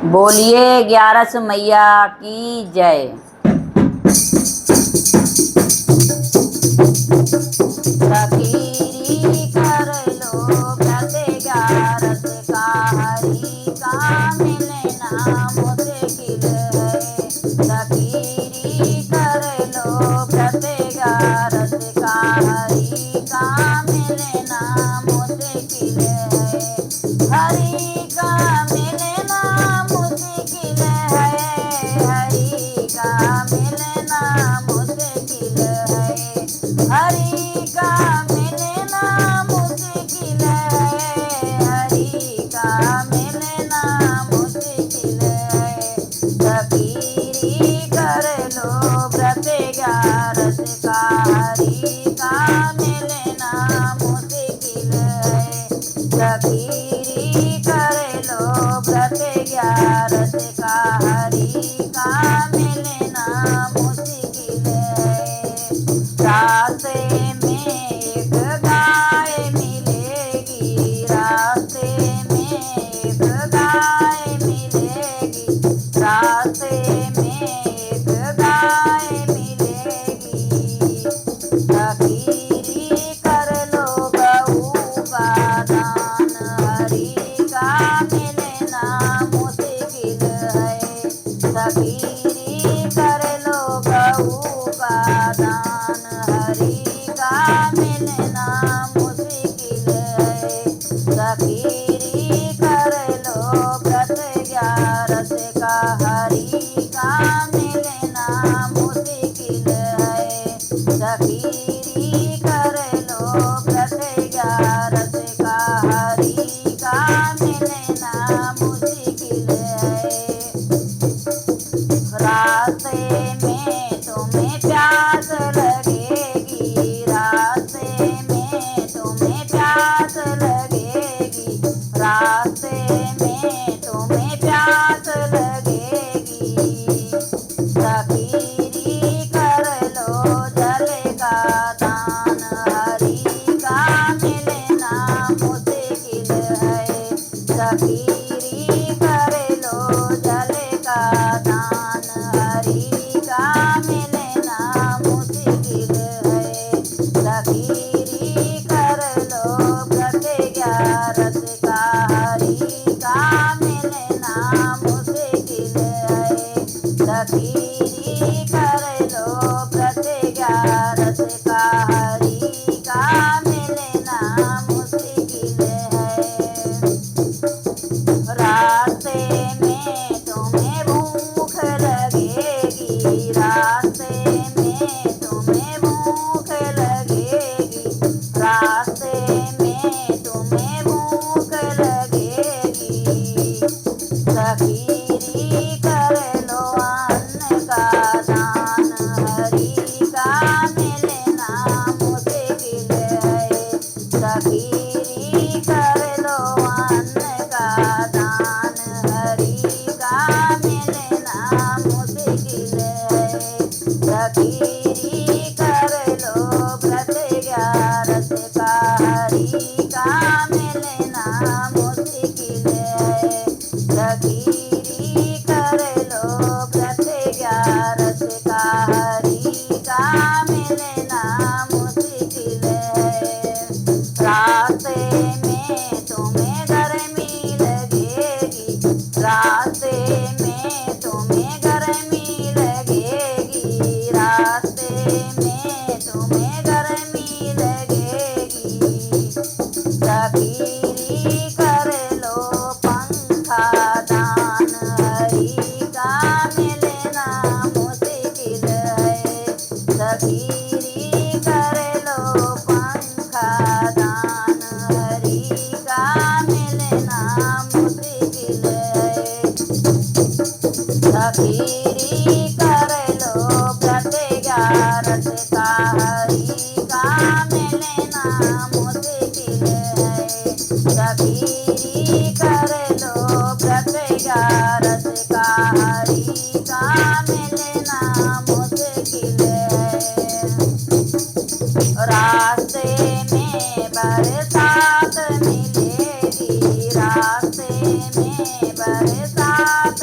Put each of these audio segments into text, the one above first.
बोलिए ग्यारस मैया की जय। सखीरी कर लो व्रत ग्यारस का, हरि का मिलना मुश्किल है। सखीरी कर लो व्रत ग्यारस का, हरि का मिलना मुश्किल है। हरि का मिलना मुश्किल है, हरि का मिलना मुश्किल है। हरि का मिलना मुश्किल है, हरि का मिलना मुश्किल है। सखीरी कर लो व्रत ग्यारस का, हरि का मिलना मुश्किल है। सखीरी कर लो व्रत ग्यारस का, हरि का मिलना मुश्किल है। रास्ते में एक गाय मिलेगी, रास्ते में एक गाय मिलेगी, रास्ते में एक गाय मिलेगी। सखीरी कर लो गऊ का दान, हरि का मिलना मुश्किल है। सखीरी कर लो गऊ का दान, हरि का मिलना मुश्किल है। सखीरी कर लो व्रत ग्यारस का, हरि का मिलना मुश्किल है। सखीरी कर लो व्रत ग्यारस का, हरि का मिलना मुश्किल है। रास्ते में तुम्हें प्यास लगेगी, रास्ते में तुम्हें प्यास लगेगी, रास्ते में तुम्हें प्यास लगेगी। सखीरी कर लो जल का दान, हरि का मिलना मुश्किल है। सखीरी कर लो जल का दान, हरि का मिलना मुश्किल है। सखीरी कर लो व्रत ग्यारस का, हरि का मिलना मुश्किल है। सखीरी कर लो व्रत ग्यारस का, हरि का मिलना मुश्किल है। रास्ते में तुम्हें भूख लगेगी, रास्ते में तुम्हें भूख लगेगी, रास्ते में तुम्हें भूख लगेगी। सखीरी कर लो अन्न का दान, हरि का मिलना मुश्किल है। सखीरी कर लो अन्न का दान, हरि का मिलना मुश्किल है। सखीरी कर लो व्रत ग्यारस का, हरि का मिलना मुश्किल है। सखीरी कर लो व्रत ग्यारस का, हरि का मिलना मुश्किल है। रास्ते में तुम्हें गर्मी लगेगी, रास्ते में तुम्हें गर्मी लगेगी, रास्ते में तुम्हें गर्मी लगेगी। सखीरी कर लो पंखा दान, हरि का मिलना मुश्किल है। सखीरी कर लो पंखा दान, हरि का मिलना मुश्किल है। सखीरी कर लो व्रत ग्यारस का, हरि का मिलना मुश्किल है। सखीरी कर लो व्रत ग्यारस का, हरि का मिलना मुश्किल है। रास्ते में बरसात मिलेगी, रास्ते में बरसात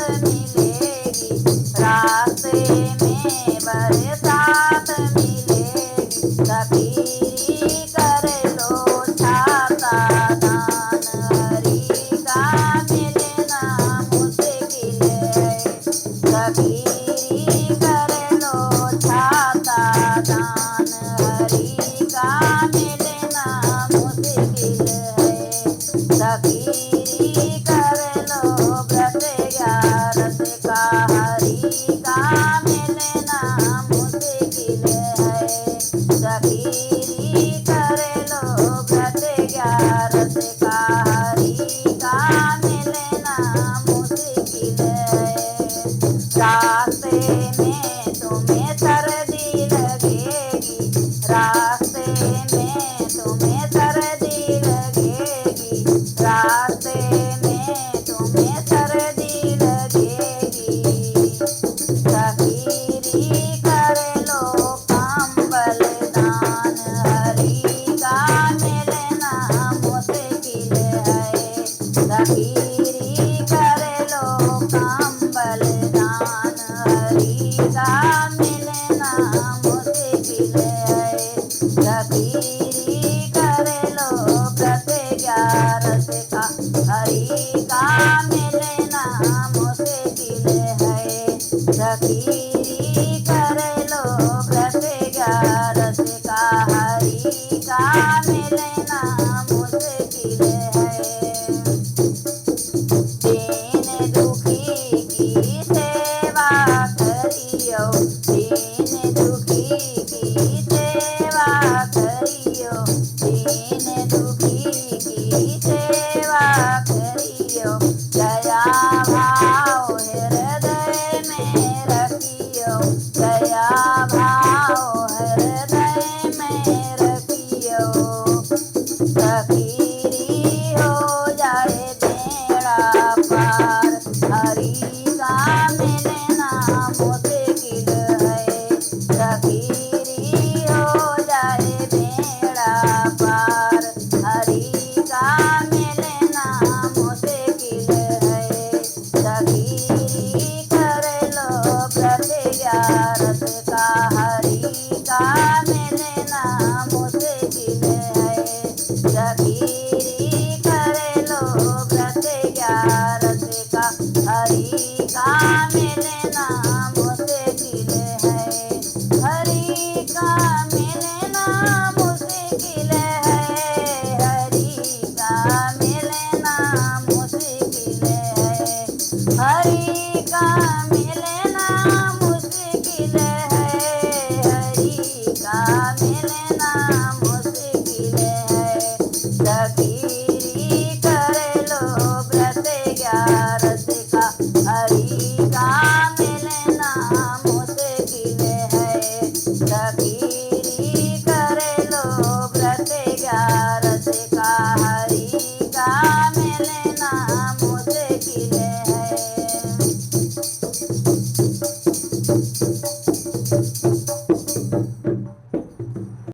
सखीरी कर लो व्रत 11 का, हरि का मिलना मुश्किल है। दीन दुखी की सेवा करियो, दीन दुखी की सेवा करियो, दीन दुखी की सेवा करियो। दया भाव हृदय में रखियो, दया भाव हृदय में रखियो। सखीरी हो जाए बेड़ा पार, हरि का मिलना मुश्किल है। सखीरी हो जाए बेड़ा पार, हरि का मिलना मुश्किल है। सखीरी कर लो व्रत 11 का, हरि का मिलना मुश्किल है। सखीरी कर लो व्रत 11 का, हरि का मिलना मुश्किल है। हरि का मिलना मुश्किल है, हरि का मिलना मुश्किल है, हरि का मिलना